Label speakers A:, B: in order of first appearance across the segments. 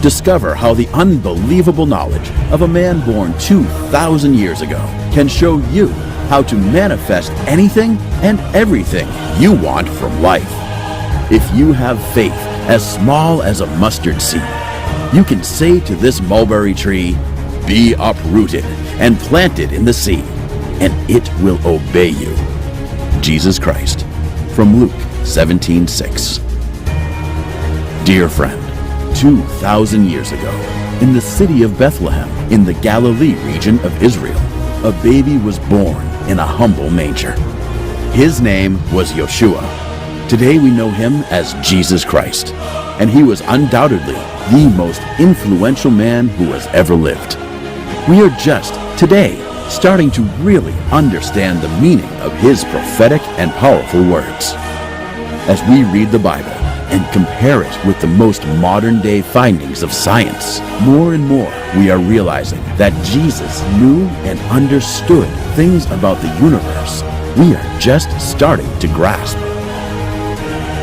A: Discover how the unbelievable knowledge of a man born 2,000 years ago can show you how to manifest anything and everything you want from life. If you have faith as small as a mustard seed, you can say to this mulberry tree, "Be uprooted and planted in the sea," and it will obey you. Jesus Christ, from Luke 17:6. Dear friend, 2,000 years ago, in the city of Bethlehem, in the Galilee region of Israel, a baby was born in a humble manger. His name was Yeshua. Today we know him as Jesus Christ, and he was undoubtedly the most influential man who has ever lived. We are just, today, starting to really understand the meaning of his prophetic and powerful words. As we read the Bible and compare it with the most modern-day findings of science, more and more we are realizing that Jesus knew and understood things about the universe we are just starting to grasp.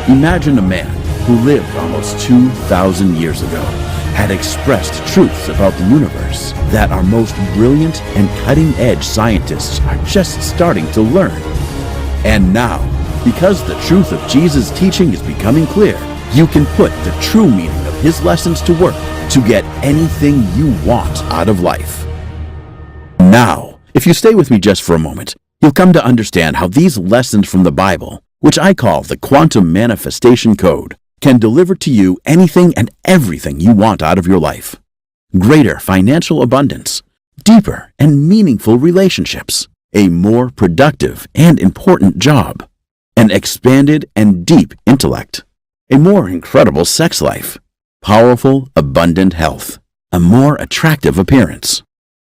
A: Imagine a man who lived almost 2,000 years ago had expressed truths about the universe that our most brilliant and cutting-edge scientists are just starting to learn. And now, because the truth of Jesus' teaching is becoming clear, you can put the true meaning of his lessons to work to get anything you want out of life. Now, if you stay with me just for a moment, you'll come to understand how these lessons from the Bible, which I call the quantum manifestation code, can deliver to you anything and everything you want out of your life. Greater financial abundance, deeper and meaningful relationships, a more productive and important job, an expanded and deep intellect, a more incredible sex life, powerful, abundant health, a more attractive appearance,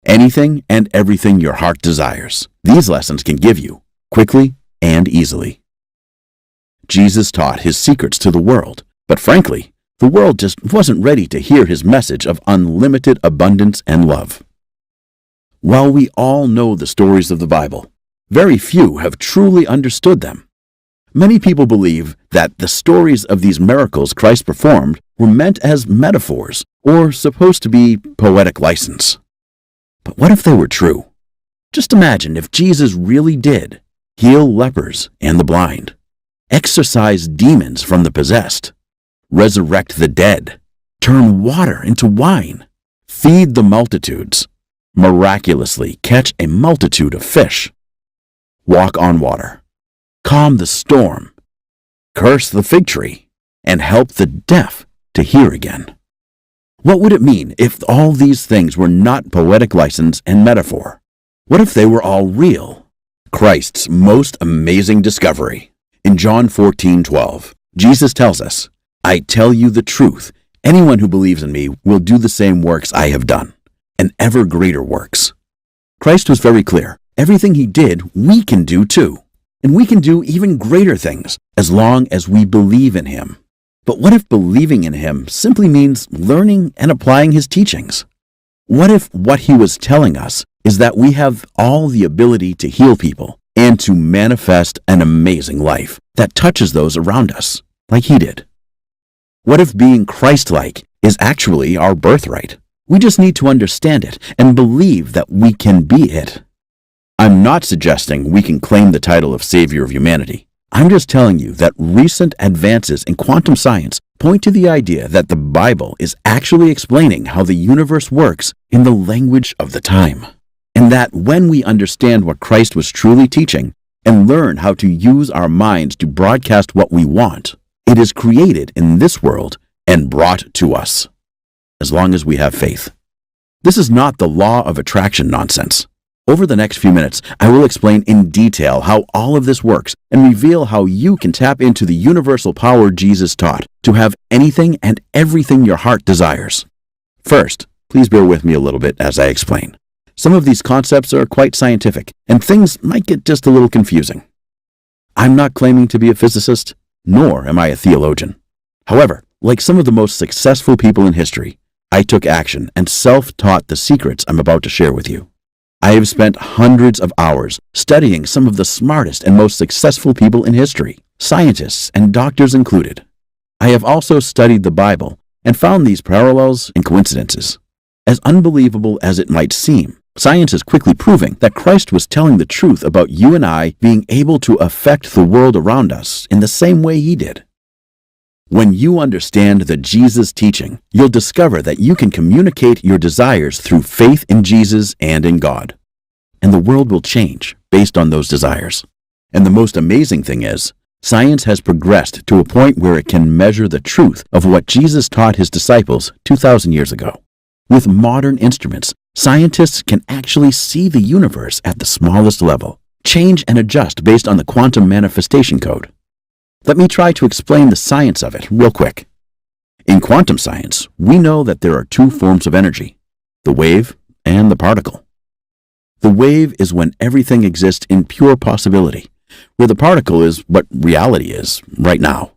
A: anything and everything your heart desires. These lessons can give you quickly and easily. Jesus taught his secrets to the world, but frankly, the world just wasn't ready to hear his message of unlimited abundance and love. While we all know the stories of the Bible, very few have truly understood them. Many people believe that the stories of these miracles Christ performed were meant as metaphors or supposed to be poetic license. But what if they were true? Just imagine if Jesus really did heal lepers and the blind, exorcise demons from the possessed, resurrect the dead, turn water into wine, feed the multitudes, miraculously catch a multitude of fish, walk on water, calm the storm, curse the fig tree, and help the deaf to hear again. What would it mean if all these things were not poetic license and metaphor? What if they were all real? Christ's most amazing discovery. In John 14:12, Jesus tells us, "I tell you the truth, anyone who believes in me will do the same works I have done, and ever greater works." Christ was very clear. Everything he did, we can do too. And we can do even greater things as long as we believe in him. But what if believing in him simply means learning and applying his teachings? What if what he was telling us is that we have all the ability to heal people and to manifest an amazing life that touches those around us, like he did? What if being Christ-like is actually our birthright? We just need to understand it and believe that we can be it. I'm not suggesting we can claim the title of Savior of humanity. I'm just telling you that recent advances in quantum science point to the idea that the Bible is actually explaining how the universe works in the language of the time. And that when we understand what Christ was truly teaching and learn how to use our minds to broadcast what we want, it is created in this world and brought to us, as long as we have faith. This is not the law of attraction nonsense. Over the next few minutes, I will explain in detail how all of this works and reveal how you can tap into the universal power Jesus taught to have anything and everything your heart desires. First, please bear with me a little bit as I explain. Some of these concepts are quite scientific, and things might get just a little confusing. I'm not claiming to be a physicist, nor am I a theologian. However, like some of the most successful people in history, I took action and self-taught the secrets I'm about to share with you. I have spent hundreds of hours studying some of the smartest and most successful people in history, scientists and doctors included. I have also studied the Bible and found these parallels and coincidences. As unbelievable as it might seem, science is quickly proving that Christ was telling the truth about you and I being able to affect the world around us in the same way he did. When you understand the Jesus teaching, you'll discover that you can communicate your desires through faith in Jesus and in God. And the world will change based on those desires. And the most amazing thing is, science has progressed to a point where it can measure the truth of what Jesus taught his disciples 2,000 years ago. With modern instruments, scientists can actually see the universe at the smallest level, change and adjust based on the quantum manifestation code. Let me try to explain the science of it real quick. In quantum science, we know that there are two forms of energy, the wave and the particle. The wave is when everything exists in pure possibility, where the particle is what reality is right now.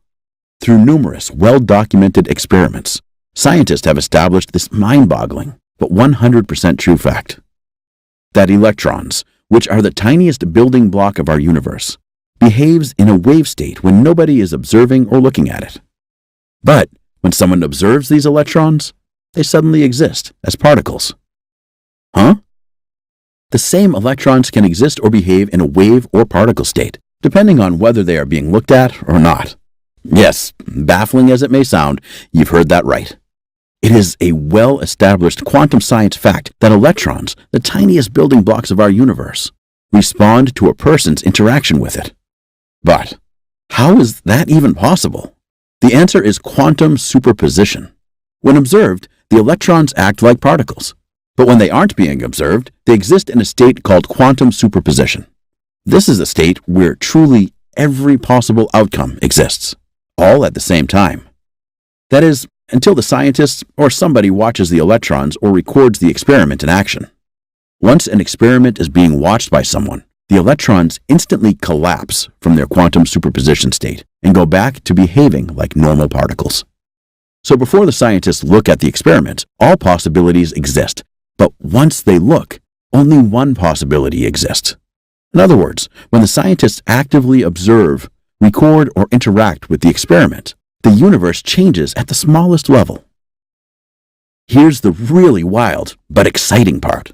A: Through numerous well-documented experiments, scientists have established this mind-boggling but 100% true fact: that electrons, which are the tiniest building block of our universe, behaves in a wave state when nobody is observing or looking at it. But when someone observes these electrons, they suddenly exist as particles. Huh? The same electrons can exist or behave in a wave or particle state, depending on whether they are being looked at or not. Yes, baffling as it may sound, you've heard that right. It is a well-established quantum science fact that electrons, the tiniest building blocks of our universe, respond to a person's interaction with it. But how is that even possible? The answer is quantum superposition. When observed, the electrons act like particles. But when they aren't being observed, they exist in a state called quantum superposition. This is a state where truly every possible outcome exists, all at the same time. That is, until the scientists or somebody watches the electrons or records the experiment in action. Once an experiment is being watched by someone, the electrons instantly collapse from their quantum superposition state and go back to behaving like normal particles. So before the scientists look at the experiment, all possibilities exist. But once they look, only one possibility exists. In other words, when the scientists actively observe, record, or interact with the experiment, the universe changes at the smallest level. Here's the really wild but exciting part.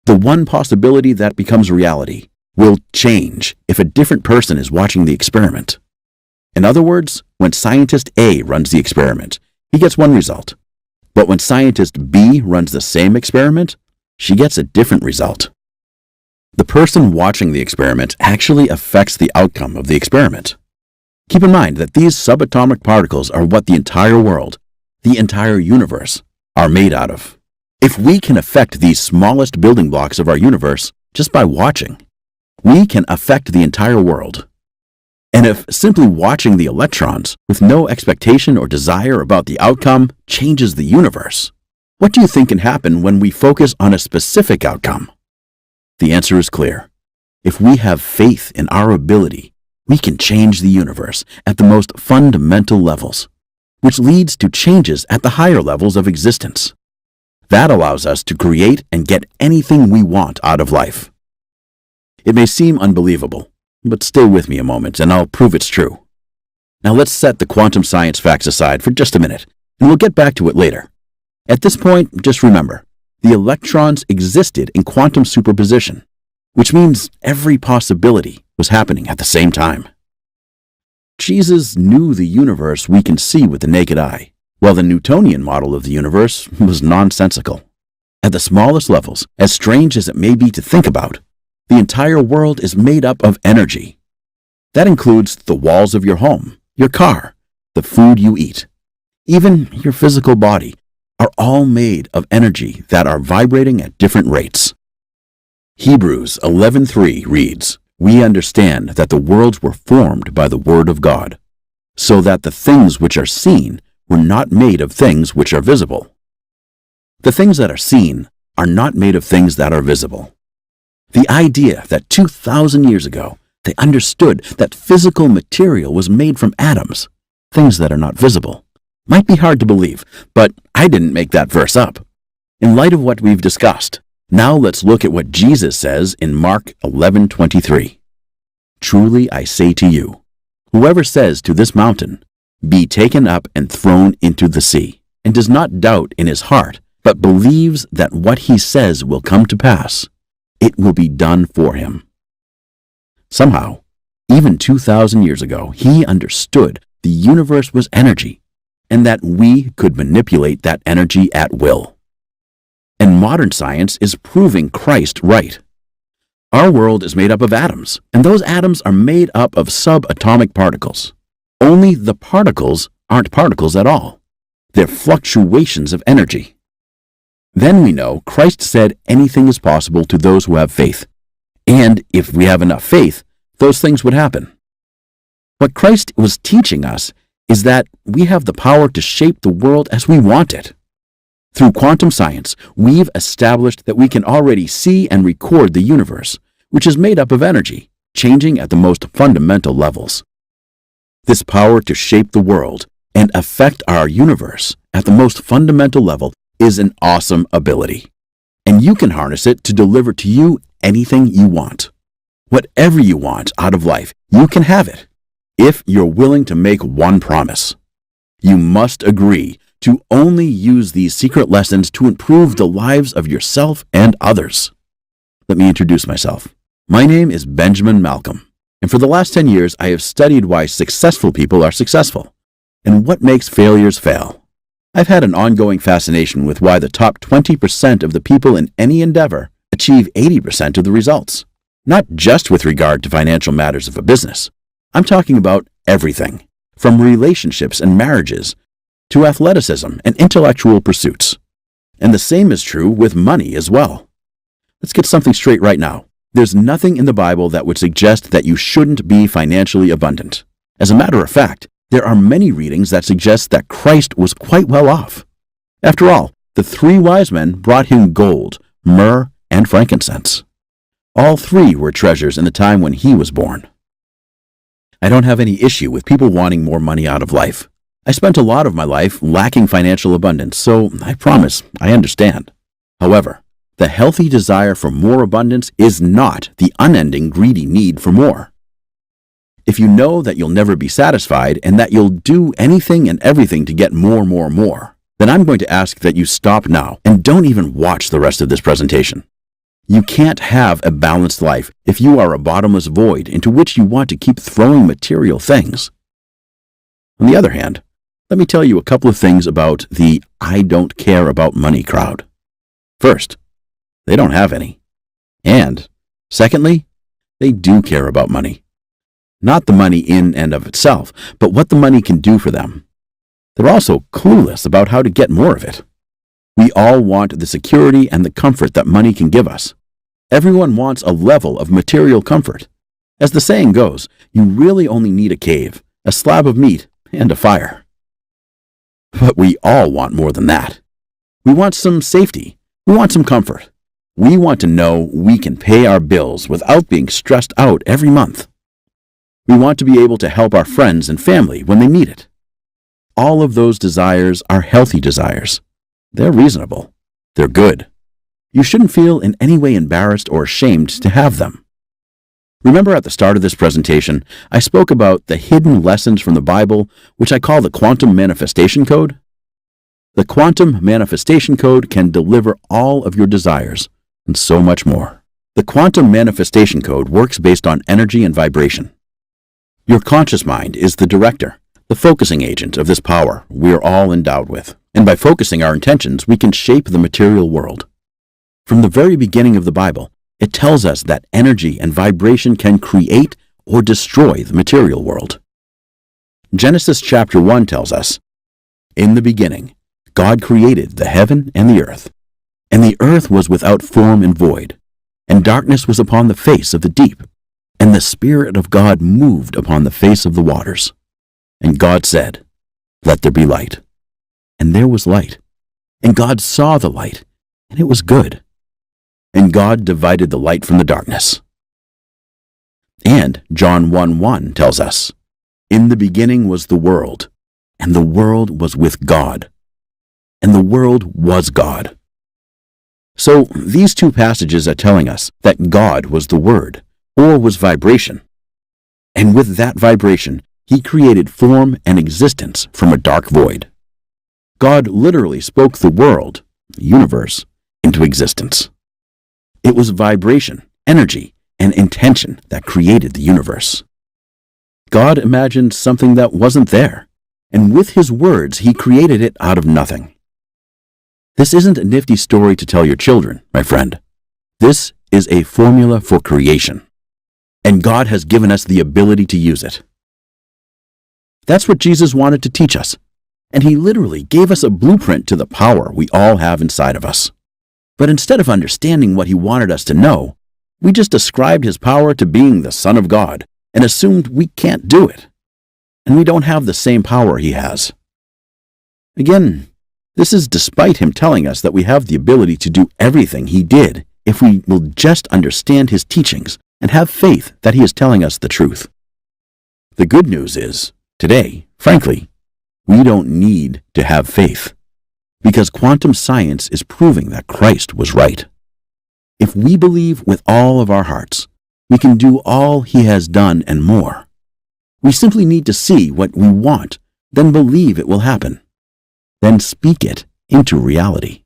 A: The one possibility that becomes reality will change if a different person is watching the experiment. In other words, when scientist A runs the experiment, he gets one result. But when scientist B runs the same experiment, she gets a different result. The person watching the experiment actually affects the outcome of the experiment. Keep in mind that these subatomic particles are what the entire world, the entire universe, are made out of. If we can affect these smallest building blocks of our universe just by watching, we can affect the entire world. And if simply watching the electrons with no expectation or desire about the outcome changes the universe, what do you think can happen when we focus on a specific outcome? The answer is clear. If we have faith in our ability, we can change the universe at the most fundamental levels, which leads to changes at the higher levels of existence. That allows us to create and get anything we want out of life. It may seem unbelievable, but stay with me a moment and I'll prove it's true. Now let's set the quantum science facts aside for just a minute, and we'll get back to it later. At this point, just remember, the electrons existed in quantum superposition, which means every possibility was happening at the same time. Jesus knew the universe we can see with the naked eye, while the Newtonian model of the universe was nonsensical. At the smallest levels, as strange as it may be to think about, the entire world is made up of energy. That includes the walls of your home, your car, the food you eat, even your physical body, are all made of energy that are vibrating at different rates. Hebrews 11:3 reads, "We understand that the worlds were formed by the word of God, so that the things which are seen were not made of things which are visible." The things that are seen are not made of things that are visible. The idea that 2,000 years ago, they understood that physical material was made from atoms, things that are not visible, might be hard to believe, but I didn't make that verse up. In light of what we've discussed, now let's look at what Jesus says in Mark 11:23. "Truly I say to you, whoever says to this mountain, 'Be taken up and thrown into the sea,' and does not doubt in his heart, but believes that what he says will come to pass, it will be done for him. Somehow, even 2,000 years ago, he understood the universe was energy and that we could manipulate that energy at will. And modern science is proving Christ right. Our world is made up of atoms, and those atoms are made up of subatomic particles. Only the particles aren't particles at all. They're fluctuations of energy. Then we know Christ said anything is possible to those who have faith. And if we have enough faith, those things would happen. What Christ was teaching us is that we have the power to shape the world as we want it. Through quantum science, we've established that we can already see and record the universe, which is made up of energy, changing at the most fundamental levels. This power to shape the world and affect our universe at the most fundamental level is an awesome ability, and you can harness it to deliver to you anything you want. Whatever you want out of life, you can have it, if you're willing to make one promise. You must agree to only use these secret lessons to improve the lives of yourself and others. Let me introduce myself. My name is Benjamin Malcolm, and for the last 10 years, I have studied why successful people are successful and what makes failures fail. I've had an ongoing fascination with why the top 20% of the people in any endeavor achieve 80% of the results, not just with regard to financial matters of a business. I'm talking about everything, from relationships and marriages to athleticism and intellectual pursuits. And the same is true with money as well. Let's get something straight right now. There's nothing in the Bible that would suggest that you shouldn't be financially abundant. As a matter of fact, there are many readings that suggest that Christ was quite well off. After all, the 3 wise men brought him gold, myrrh, and frankincense. All 3 were treasures in the time when he was born. I don't have any issue with people wanting more money out of life. I spent a lot of my life lacking financial abundance, so I promise I understand. However, the healthy desire for more abundance is not the unending greedy need for more. If you know that you'll never be satisfied and that you'll do anything and everything to get more, then I'm going to ask that you stop now and don't even watch the rest of this presentation. You can't have a balanced life if you are a bottomless void into which you want to keep throwing material things. On the other hand, let me tell you a couple of things about the I don't care about money crowd. First, they don't have any. And secondly, they do care about money. Not the money in and of itself, but what the money can do for them. They're also clueless about how to get more of it. We all want the security and the comfort that money can give us. Everyone wants a level of material comfort. As the saying goes, you really only need a cave, a slab of meat, and a fire. But we all want more than that. We want some safety. We want some comfort. We want to know we can pay our bills without being stressed out every month. We want to be able to help our friends and family when they need it. All of those desires are healthy desires. They're reasonable. They're good. You shouldn't feel in any way embarrassed or ashamed to have them. Remember at the start of this presentation, I spoke about the hidden lessons from the Bible, which I call the Quantum Manifestation Code? The Quantum Manifestation Code can deliver all of your desires and so much more. The Quantum Manifestation Code works based on energy and vibration. Your conscious mind is the director, the focusing agent of this power we're all endowed with. And by focusing our intentions, we can shape the material world. From the very beginning of the Bible, it tells us that energy and vibration can create or destroy the material world. Genesis chapter 1 tells us, "In the beginning, God created the heaven and the earth. And the earth was without form and void, and darkness was upon the face of the deep. And the Spirit of God moved upon the face of the waters. And God said, 'Let there be light.' And there was light. And God saw the light, and it was good. And God divided the light from the darkness." And John 1:1 tells us, "In the beginning was the world, and the world was with God, and the world was God." So these 2 passages are telling us that God was the Word, or was vibration. And with that vibration, he created form and existence from a dark void. God literally spoke the world, the universe, into existence. It was vibration, energy, and intention that created the universe. God imagined something that wasn't there, and with His words, He created it out of nothing. This isn't a nifty story to tell your children, my friend. This is a formula for creation, and God has given us the ability to use it. That's what Jesus wanted to teach us, and He literally gave us a blueprint to the power we all have inside of us. But instead of understanding what He wanted us to know, we just ascribed His power to being the Son of God and assumed we can't do it, and we don't have the same power He has. Again, this is despite Him telling us that we have the ability to do everything He did if we will just understand His teachings and have faith that He is telling us the truth. The good news is, today, frankly, we don't need to have faith, because quantum science is proving that Christ was right. If we believe with all of our hearts, we can do all He has done and more. We simply need to see what we want, then believe it will happen, then speak it into reality.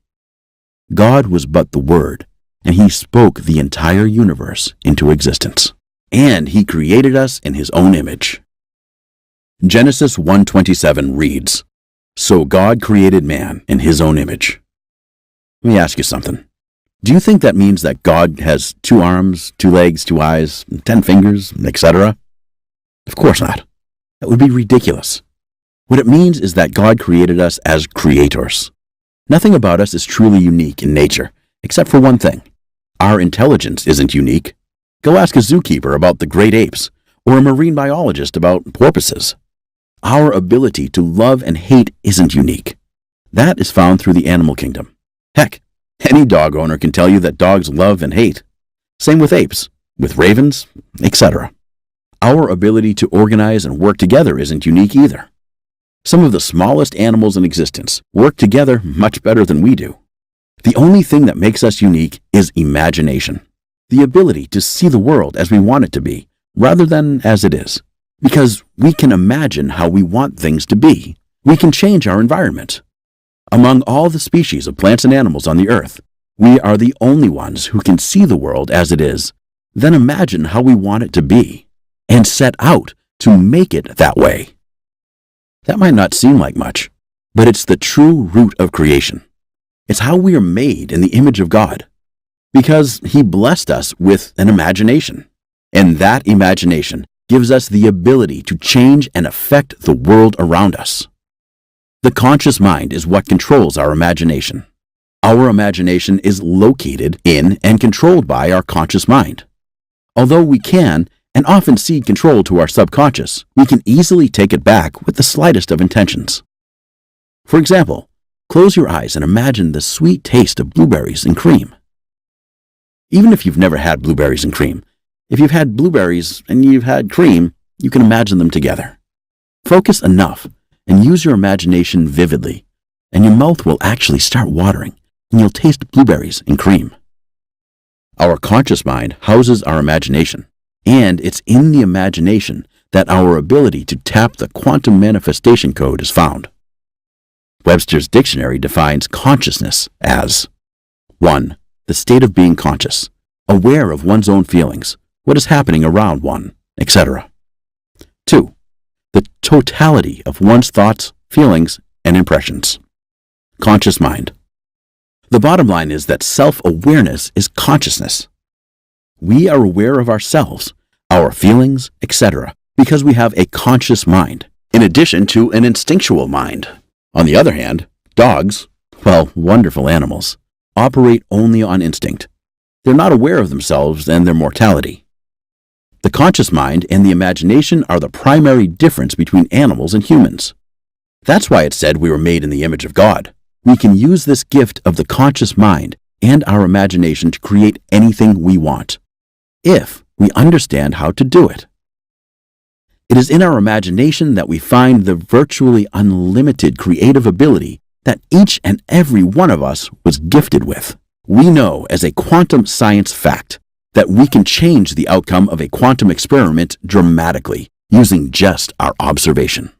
A: God was but the Word, and He spoke the entire universe into existence, and He created us in His own image. Genesis 1:27 reads, "So God created man in His own image." Let me ask you something. Do you think that means that God has 2 arms, 2 legs, 2 eyes, 10 fingers, etc.? Of course not. That would be ridiculous. What it means is that God created us as creators. Nothing about us is truly unique in nature, except for one thing. Our intelligence isn't unique. Go ask a zookeeper about the great apes, or a marine biologist about porpoises. Our ability to love and hate isn't unique. That is found through the animal kingdom. Heck, any dog owner can tell you that dogs love and hate. Same with apes, with ravens, etc. Our ability to organize and work together isn't unique either. Some of the smallest animals in existence work together much better than we do. The only thing that makes us unique is imagination, the ability to see the world as we want it to be, rather than as it is. Because we can imagine how we want things to be. We can change our environment. Among all the species of plants and animals on the earth, we are the only ones who can see the world as it is, then imagine how we want it to be, and set out to make it that way. That might not seem like much, but it's the true root of creation. It's how we are made in the image of God, because He blessed us with an imagination, and that imagination gives us the ability to change and affect the world around us. The conscious mind is what controls our imagination. Our imagination is located in and controlled by our conscious mind. Although we can and often cede control to our subconscious, we can easily take it back with the slightest of intentions. For example, close your eyes and imagine the sweet taste of blueberries and cream. Even if you've never had blueberries and cream, if you've had blueberries and you've had cream, you can imagine them together. Focus enough and use your imagination vividly, and your mouth will actually start watering, and you'll taste blueberries and cream. Our conscious mind houses our imagination, and it's in the imagination that our ability to tap the quantum manifestation code is found. Webster's dictionary defines consciousness as 1. The state of being conscious, aware of one's own feelings, what is happening around one, etc. 2. The totality of one's thoughts, feelings, and impressions. Conscious mind. The bottom line is that self-awareness is consciousness. We are aware of ourselves, our feelings, etc., because we have a conscious mind, in addition to an instinctual mind. On the other hand, dogs, well, wonderful animals, operate only on instinct. They're not aware of themselves and their mortality. The conscious mind and the imagination are the primary difference between animals and humans. That's why it's said we were made in the image of God. We can use this gift of the conscious mind and our imagination to create anything we want, if we understand how to do it. It is in our imagination that we find the virtually unlimited creative ability that each and every one of us was gifted with. We know as a quantum science fact that we can change the outcome of a quantum experiment dramatically using just our observation.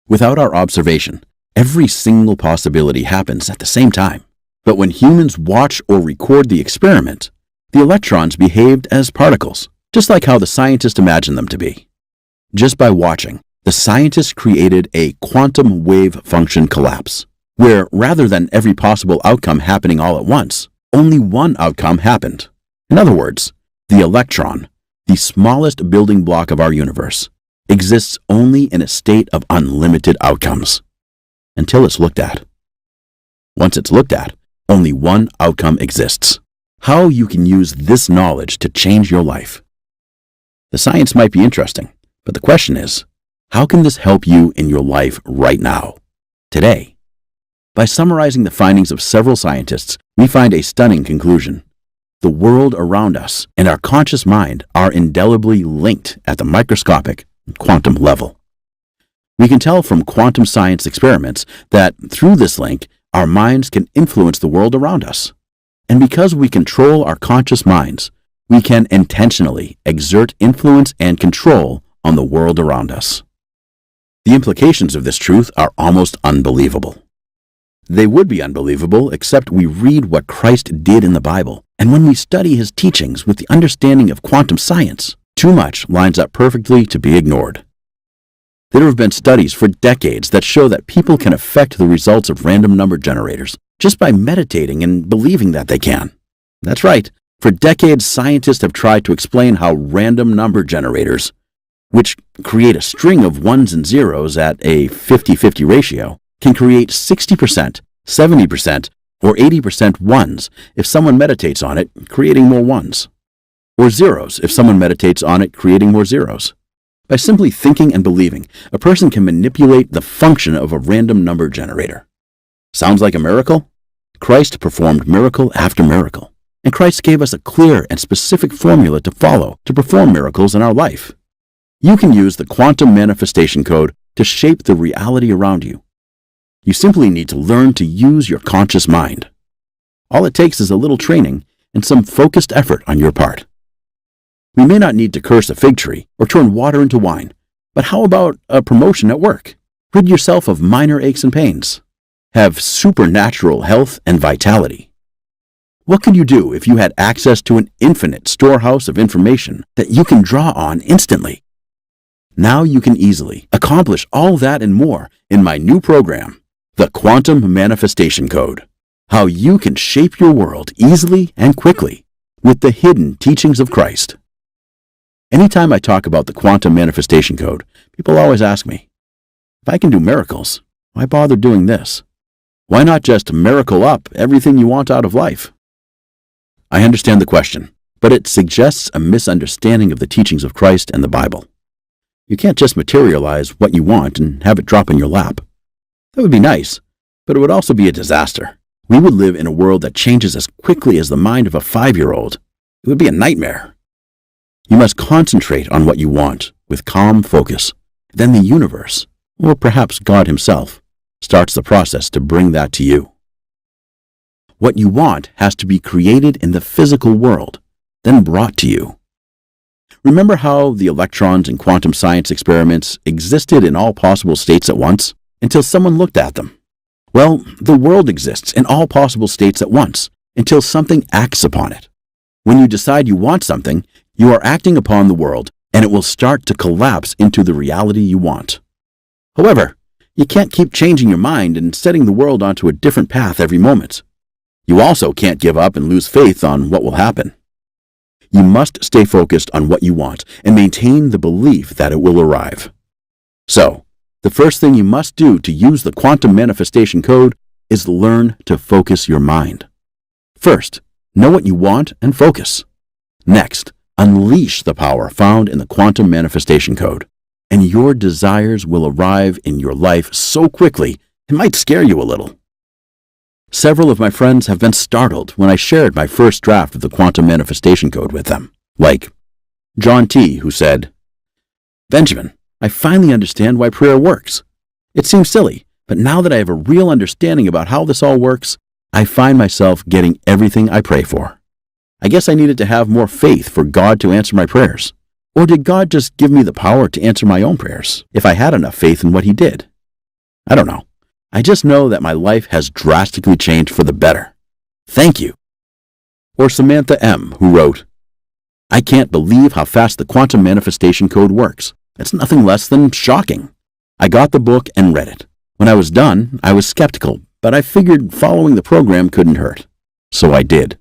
A: Without our observation, Every single possibility happens at the same time. But when humans watch or record the experiment, the electrons behaved as particles, just like how the scientists imagined them to be. Just by watching, the scientists created a quantum wave function collapse, where rather than every possible outcome happening all at once, only one outcome happened. In other words, the electron, the smallest building block of our universe, exists only in a state of unlimited outcomes, until it's looked at. Once it's looked at, only one outcome exists. How you can use this knowledge to change your life. The science might be interesting, but the question is, how can this help you in your life right now, today? By summarizing the findings of several scientists, we find a stunning conclusion. The world around us and our conscious mind are indelibly linked at the microscopic quantum level. We can tell from quantum science experiments that through this link, our minds can influence the world around us. And because we control our conscious minds, we can intentionally exert influence and control on the world around us. The implications of this truth are almost unbelievable. They would be unbelievable except we read what Christ did in the Bible, and when we study his teachings with the understanding of quantum science, too much lines up perfectly to be ignored. There have been studies for decades that show that people can affect the results of random number generators just by meditating and believing that they can. That's right. For decades, scientists have tried to explain how random number generators, which create a string of ones and zeros at a 50-50 ratio, can create 60%, 70%, or 80% ones if someone meditates on it, creating more ones, or zeros if someone meditates on it, creating more zeros. By simply thinking and believing, a person can manipulate the function of a random number generator. Sounds like a miracle? Christ performed miracle after miracle, and Christ gave us a clear and specific formula to follow to perform miracles in our life. You can use the quantum manifestation code to shape the reality around you. You simply need to learn to use your conscious mind. All it takes is a little training and some focused effort on your part. We may not need to curse a fig tree or turn water into wine, but how about a promotion at work? Rid yourself of minor aches and pains. Have supernatural health and vitality. What could you do if you had access to an infinite storehouse of information that you can draw on instantly? Now you can easily accomplish all that and more in my new program, the Quantum Manifestation Code. How you can shape your world easily and quickly with the hidden teachings of Christ. Anytime I talk about the Quantum Manifestation Code, people always ask me, if I can do miracles, why bother doing this? Why not just miracle up everything you want out of life? I understand the question, but it suggests a misunderstanding of the teachings of Christ and the Bible. You can't just materialize what you want and have it drop in your lap. That would be nice, but it would also be a disaster. We would live in a world that changes as quickly as the mind of a 5-year-old. It would be a nightmare. You must concentrate on what you want with calm focus. Then the universe, or perhaps God himself, starts the process to bring that to you. What you want has to be created in the physical world, then brought to you. Remember how the electrons in quantum science experiments existed in all possible states at once until someone looked at them? Well, the world exists in all possible states at once until something acts upon it. When you decide you want something, you are acting upon the world, and it will start to collapse into the reality you want. However, you can't keep changing your mind and setting the world onto a different path every moment. You also can't give up and lose faith on what will happen. You must stay focused on what you want and maintain the belief that it will arrive. So, the first thing you must do to use the quantum manifestation code is learn to focus your mind. First, know what you want and focus. Next, unleash the power found in the quantum manifestation code, and your desires will arrive in your life so quickly it might scare you a little. Several of my friends have been startled when I shared my first draft of the quantum manifestation code with them, like John T., who said, "Benjamin, I finally understand why prayer works. It seems silly, but now that I have a real understanding about how this all works, I find myself getting everything I pray for. I guess I needed to have more faith for God to answer my prayers. Or did God just give me the power to answer my own prayers if I had enough faith in what he did? I don't know. I just know that my life has drastically changed for the better. Thank you." Or Samantha M., who wrote, "I can't believe how fast the quantum manifestation code works. It's nothing less than shocking. I got the book and read it. When I was done, I was skeptical, but I figured following the program couldn't hurt. So I did.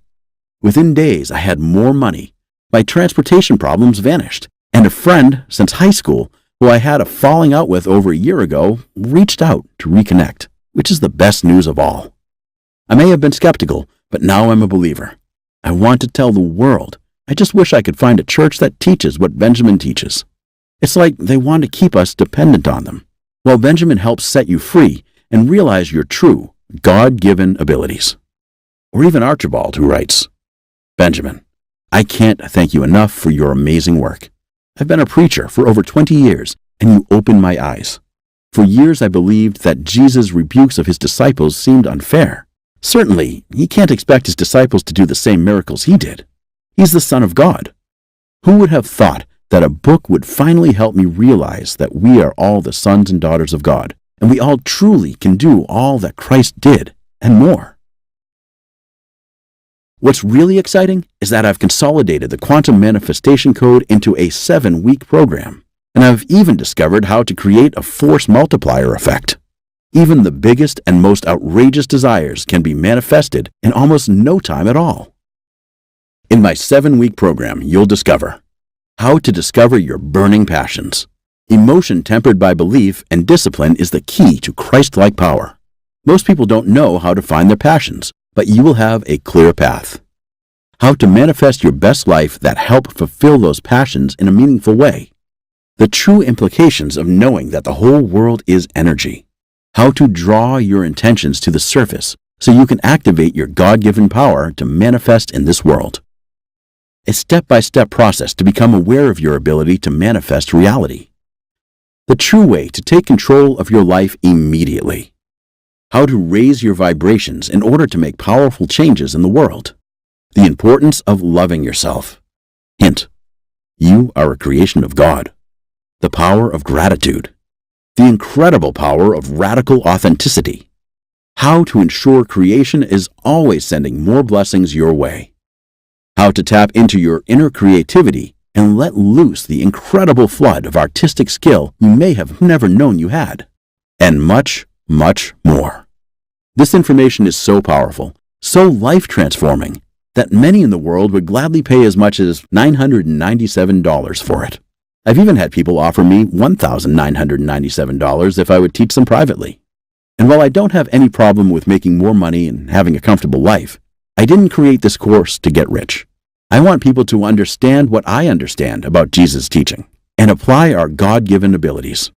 A: Within days, I had more money. My transportation problems vanished, and a friend since high school, who I had a falling out with over a year ago, reached out to reconnect, which is the best news of all. I may have been skeptical, but now I'm a believer. I want to tell the world. I just wish I could find a church that teaches what Benjamin teaches. It's like they want to keep us dependent on them, while Benjamin helps set you free and realize your true, God-given abilities." Or even Archibald, who writes, "Benjamin, I can't thank you enough for your amazing work. I've been a preacher for over 20 years, and you opened my eyes. For years I believed that Jesus' rebukes of his disciples seemed unfair. Certainly, he can't expect his disciples to do the same miracles he did. He's the Son of God. Who would have thought that a book would finally help me realize that we are all the sons and daughters of God, and we all truly can do all that Christ did, and more? What's really exciting is that I've consolidated the quantum manifestation code into a 7-week program, and I've even discovered how to create a force multiplier effect. Even the biggest and most outrageous desires can be manifested in almost no time at all. In my 7-week program, you'll discover how to discover your burning passions. Emotion tempered by belief and discipline is the key to Christ-like power. Most people don't know how to find their passions, but you will have a clear path. How to manifest your best life that help fulfill those passions in a meaningful way. The true implications of knowing that the whole world is energy. How to draw your intentions to the surface so you can activate your God-given power to manifest in this world. A step-by-step process to become aware of your ability to manifest reality. The true way to take control of your life immediately. How to raise your vibrations in order to make powerful changes in the world. The importance of loving yourself. Hint: you are a creation of God. The power of gratitude. The incredible power of radical authenticity. How to ensure creation is always sending more blessings your way. How to tap into your inner creativity and let loose the incredible flood of artistic skill you may have never known you had. And much, much more. This information is so powerful, so life-transforming, that many in the world would gladly pay as much as $997 for it. I've even had people offer me $1,997 if I would teach them privately. And while I don't have any problem with making more money and having a comfortable life, I didn't create this course to get rich. I want people to understand what I understand about Jesus' teaching and apply our God-given abilities.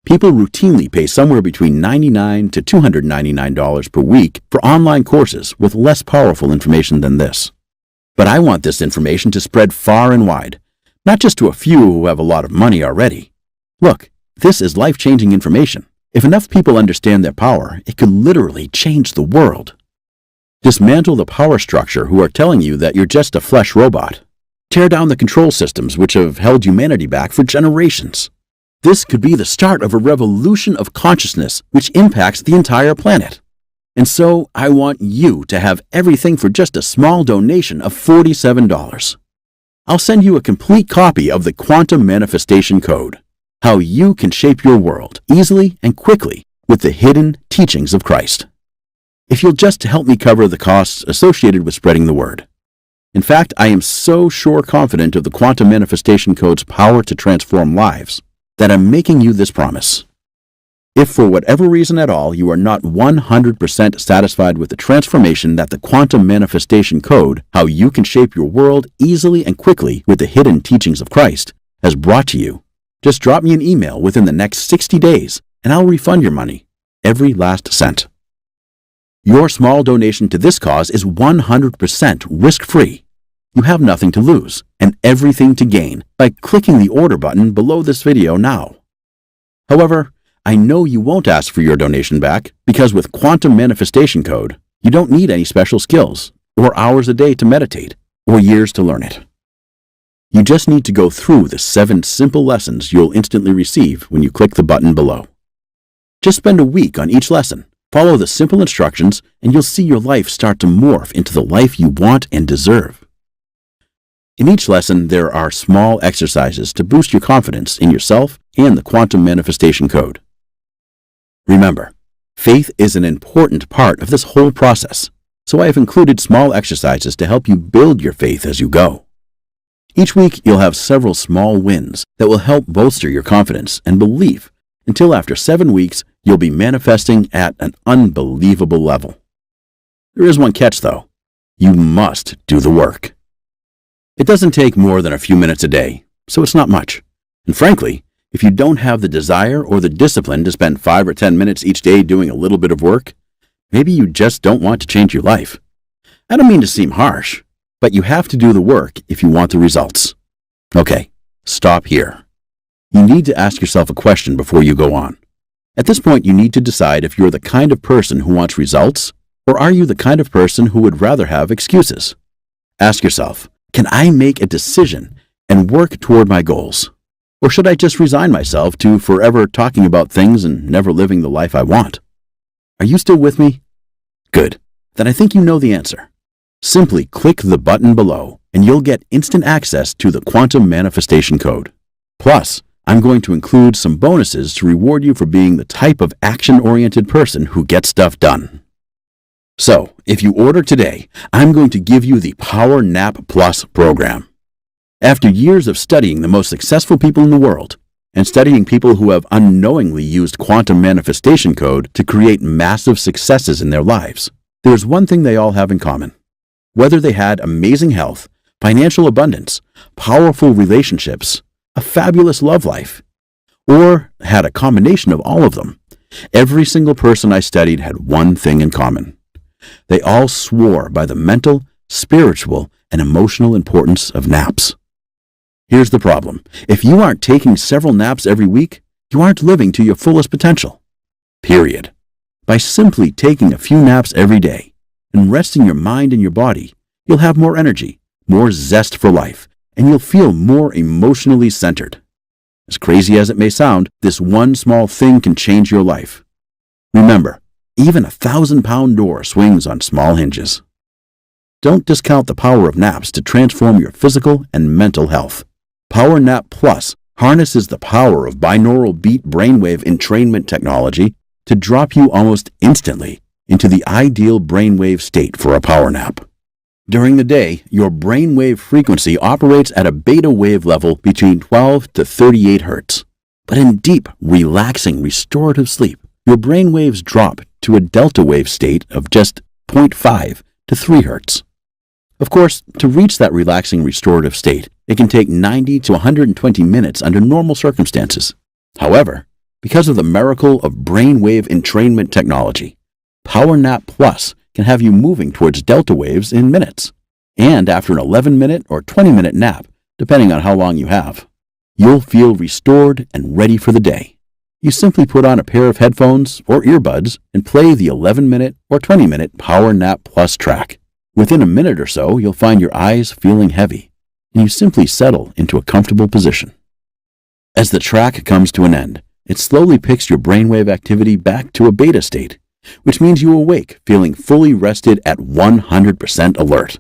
A: People routinely pay somewhere between $99 to $299 per week for online courses with less powerful information than this. But I want this information to spread far and wide, not just to a few who have a lot of money already. Look, this is life-changing information. If enough people understand their power, it could literally change the world. Dismantle the power structure who are telling you that you're just a flesh robot. Tear down the control systems which have held humanity back for generations. This could be the start of a revolution of consciousness which impacts the entire planet. And so I want you to have everything for just a small donation of $47. I'll send you a complete copy of the Quantum Manifestation Code, how you can shape your world easily and quickly with the hidden teachings of Christ. If you'll just help me cover the costs associated with spreading the word. In fact, I am so confident of the Quantum Manifestation Code's power to transform lives that I'm making you this promise. If for whatever reason at all you are not 100% satisfied with the transformation that the Quantum Manifestation Code, how you can shape your world easily and quickly with the hidden teachings of Christ, has brought to you, just drop me an email within the next 60 days and I'll refund your money, every last cent. Your small donation to this cause is 100% risk-free. You have nothing to lose and everything to gain by clicking the order button below this video now. However, I know you won't ask for your donation back because with Quantum Manifestation Code, you don't need any special skills or hours a day to meditate or years to learn it. You just need to go through the 7 simple lessons you'll instantly receive when you click the button below. Just spend a week on each lesson. Follow the simple instructions, and you'll see your life start to morph into the life you want and deserve. In each lesson, there are small exercises to boost your confidence in yourself and the quantum manifestation code. Remember, faith is an important part of this whole process, so I have included small exercises to help you build your faith as you go. Each week, you'll have several small wins that will help bolster your confidence and belief until after 7 weeks, you'll be manifesting at an unbelievable level. There is one catch, though. You must do the work. It doesn't take more than a few minutes a day, so it's not much. And frankly, if you don't have the desire or the discipline to spend 5 or 10 minutes each day doing a little bit of work, maybe you just don't want to change your life. I don't mean to seem harsh, but you have to do the work if you want the results. Okay, stop here. You need to ask yourself a question before you go on. At this point, you need to decide if you're the kind of person who wants results, or are you the kind of person who would rather have excuses? Ask yourself, can I make a decision and work toward my goals? Or should I just resign myself to forever talking about things and never living the life I want? Are you still with me? Good. Then I think you know the answer. Simply click the button below and you'll get instant access to the quantum manifestation code. Plus, I'm going to include some bonuses to reward you for being the type of action-oriented person who gets stuff done. So, if you order today, I'm going to give you the Power Nap Plus program. After years of studying the most successful people in the world, and studying people who have unknowingly used quantum manifestation code to create massive successes in their lives, there's one thing they all have in common. Whether they had amazing health, financial abundance, powerful relationships, a fabulous love life, or had a combination of all of them, every single person I studied had one thing in common. They all swore by the mental, spiritual, and emotional importance of naps. Here's the problem. If you aren't taking several naps every week, you aren't living to your fullest potential. Period. By simply taking a few naps every day and resting your mind and your body, you'll have more energy, more zest for life, and you'll feel more emotionally centered. As crazy as it may sound, this one small thing can change your life. Remember, even a 1,000-pound door swings on small hinges. Don't discount the power of naps to transform your physical and mental health. Power Nap Plus harnesses the power of binaural beat brainwave entrainment technology to drop you almost instantly into the ideal brainwave state for a power nap. During the day, your brainwave frequency operates at a beta wave level between 12 to 38 hertz. But in deep, relaxing, restorative sleep, your brainwaves drop to a delta wave state of just 0.5 to 3 hertz. Of course, to reach that relaxing restorative state, it can take 90 to 120 minutes under normal circumstances. However, because of the miracle of brainwave entrainment technology, Power Nap Plus can have you moving towards delta waves in minutes. And after an 11-minute or 20-minute nap, depending on how long you have, you'll feel restored and ready for the day. You simply put on a pair of headphones or earbuds and play the 11-minute or 20-minute Power Nap Plus track. Within a minute or so, you'll find your eyes feeling heavy, and you simply settle into a comfortable position. As the track comes to an end, it slowly picks your brainwave activity back to a beta state, which means you awake feeling fully rested at 100% alert.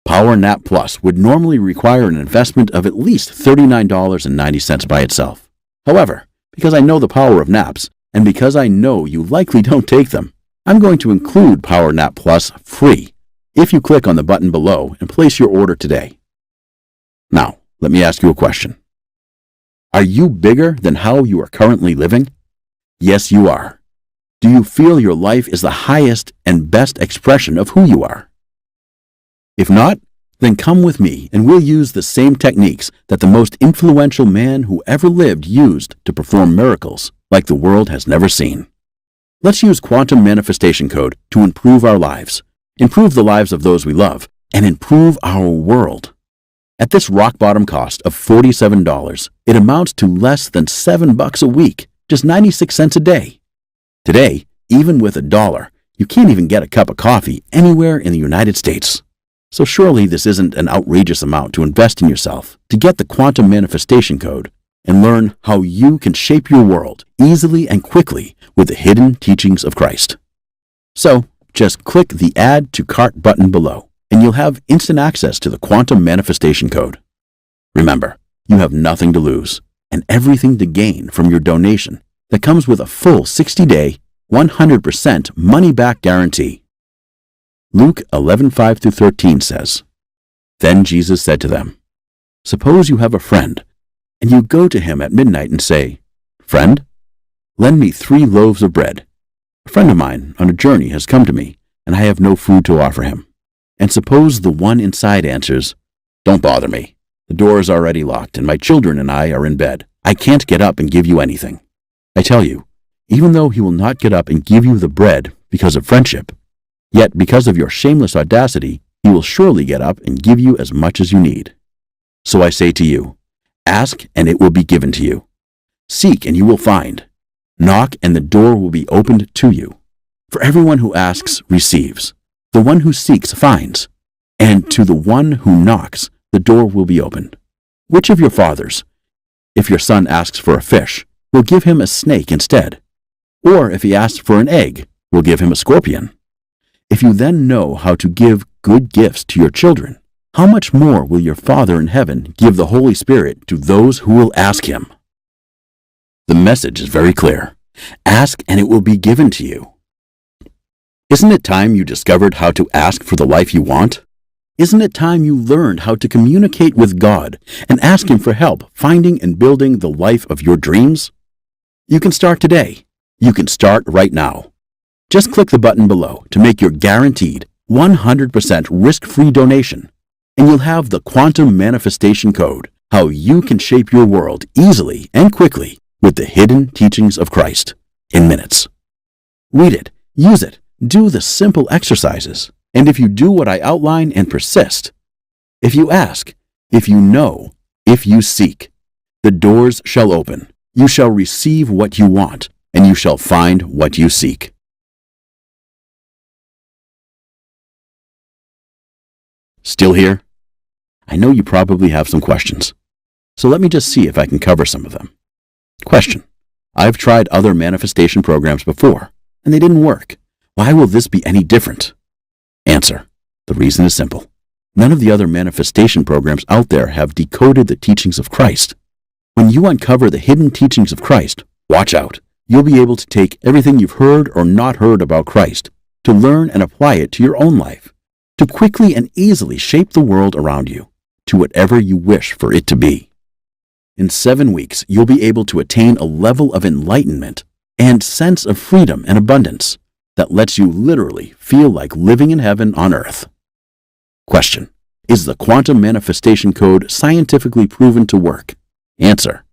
A: Power Nap Plus would normally require an investment of at least $39.90 by itself. However, because I know the power of naps, and because I know you likely don't take them, I'm going to include Power Nap Plus free if you click on the button below and place your order today. Now, let me ask you a question. Are you bigger than how you are currently living? Yes, you are. Do you feel your life is the highest and best expression of who you are? If not, then come with me and we'll use the same techniques that the most influential man who ever lived used to perform miracles like the world has never seen. Let's use quantum manifestation code to improve our lives, improve the lives of those we love, and improve our world. At this rock-bottom cost of $47, it amounts to less than $7 a week, just 96 cents a day. Today, even with $1, you can't even get a cup of coffee anywhere in the United States. So surely this isn't an outrageous amount to invest in yourself to get the quantum manifestation code and learn how you can shape your world easily and quickly with the hidden teachings of Christ. So, just click the Add to Cart button below, and you'll have instant access to the Quantum Manifestation Code. Remember, you have nothing to lose and everything to gain from your donation that comes with a full 60-day, 100% money-back guarantee. Luke 11:5-13 says, "Then Jesus said to them, 'Suppose you have a friend, and you go to him at midnight and say, "Friend, lend me 3 loaves of bread. A friend of mine on a journey has come to me, and I have no food to offer him." And suppose the one inside answers, "Don't bother me. The door is already locked, and my children and I are in bed. I can't get up and give you anything." I tell you, even though he will not get up and give you the bread because of friendship, yet because of your shameless audacity, he will surely get up and give you as much as you need. So I say to you, ask and it will be given to you. Seek and you will find. Knock and the door will be opened to you. For everyone who asks receives. The one who seeks finds. And to the one who knocks, the door will be opened. Which of your fathers, if your son asks for a fish, will give him a snake instead? Or if he asks for an egg, will give him a scorpion? If you then know how to give good gifts to your children, how much more will your Father in heaven give the Holy Spirit to those who will ask him? The message is very clear. Ask and it will be given to you. Isn't it time you discovered how to ask for the life you want? Isn't it time you learned how to communicate with God and ask Him for help finding and building the life of your dreams? You can start today. You can start right now. Just click the button below to make your guaranteed 100% risk-free donation, and you'll have the Quantum Manifestation Code, how you can shape your world easily and quickly with the hidden teachings of Christ in minutes. Read it, use it, do the simple exercises, and if you do what I outline and persist, if you ask, if you know, if you seek, the doors shall open. You shall receive what you want, and you shall find what you seek. Still here? I know you probably have some questions, so let me just see if I can cover some of them. Question: I've tried other manifestation programs before, and they didn't work. Why will this be any different? Answer: the reason is simple. None of the other manifestation programs out there have decoded the teachings of Christ. When you uncover the hidden teachings of Christ, watch out. You'll be able to take everything you've heard or not heard about Christ, to learn and apply it to your own life, to quickly and easily shape the world around you, to whatever you wish for it to be. In 7 weeks, you'll be able to attain a level of enlightenment and sense of freedom and abundance that lets you literally feel like living in heaven on earth. Question: is the Quantum Manifestation Code scientifically proven to work? Answer: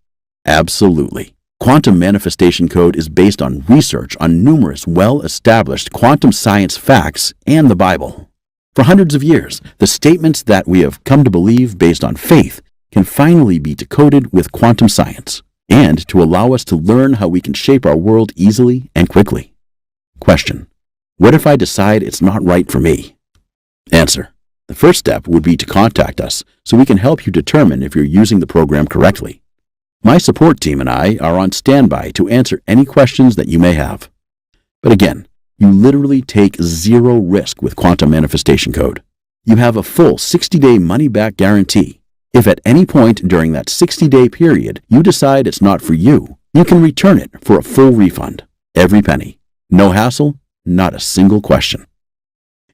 A: absolutely. Quantum Manifestation Code is based on research on numerous well-established quantum science facts and the Bible. For hundreds of years, the statements that we have come to believe based on faith can finally be decoded with quantum science, and to allow us to learn how we can shape our world easily and quickly. Question: what if I decide it's not right for me? Answer: the first step would be to contact us so we can help you determine if you're using the program correctly. My support team and I are on standby to answer any questions that you may have. But again, you literally take zero risk with Quantum Manifestation Code. You have a full 60-day money-back guarantee. If at any point during that 60-day period you decide it's not for you, you can return it for a full refund, every penny. No hassle, not a single question.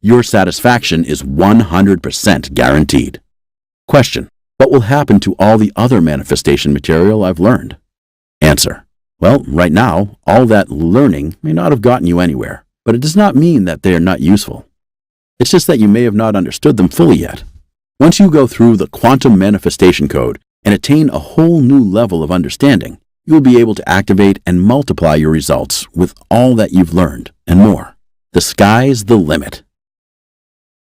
A: Your satisfaction is 100% guaranteed. Question: what will happen to all the other manifestation material I've learned? Answer: well, right now, all that learning may not have gotten you anywhere, but it does not mean that they are not useful. It's just that you may have not understood them fully yet. Once you go through the Quantum Manifestation Code and attain a whole new level of understanding, you'll be able to activate and multiply your results with all that you've learned and more. The sky's the limit.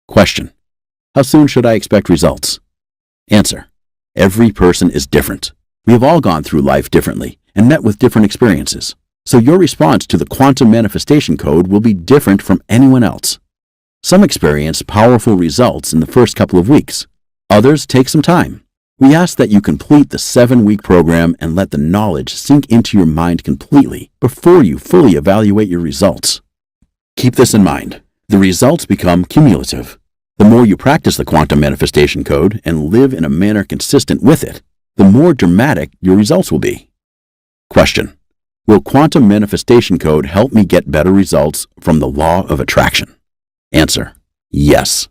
A: Question: how soon should I expect results? Answer: every person is different. We have all gone through life differently and met with different experiences. So your response to the Quantum Manifestation Code will be different from anyone else. Some experience powerful results in the first couple of weeks. Others take some time. We ask that you complete the 7-week program and let the knowledge sink into your mind completely before you fully evaluate your results. Keep this in mind. The results become cumulative. The more you practice the quantum manifestation code and live in a manner consistent with it, the more dramatic your results will be. Question: will quantum manifestation code help me get better results from the law of attraction? Answer: yes.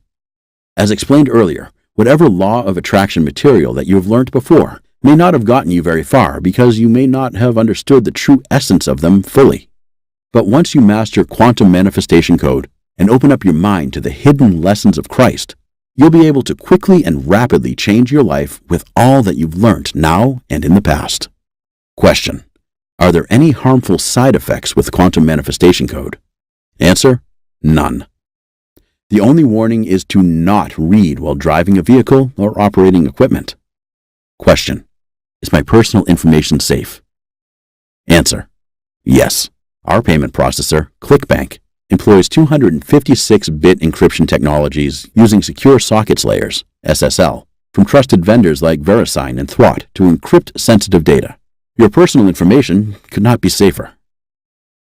A: As explained earlier, whatever law of attraction material that you have learned before may not have gotten you very far because you may not have understood the true essence of them fully. But once you master quantum manifestation code and open up your mind to the hidden lessons of Christ, you'll be able to quickly and rapidly change your life with all that you've learned now and in the past. Question: are there any harmful side effects with quantum manifestation code? Answer: none. The only warning is to not read while driving a vehicle or operating equipment. Question: is my personal information safe? Answer: yes. Our payment processor, ClickBank, employs 256-bit encryption technologies using secure sockets layers, SSL, from trusted vendors like VeriSign and Thwart to encrypt sensitive data. Your personal information could not be safer.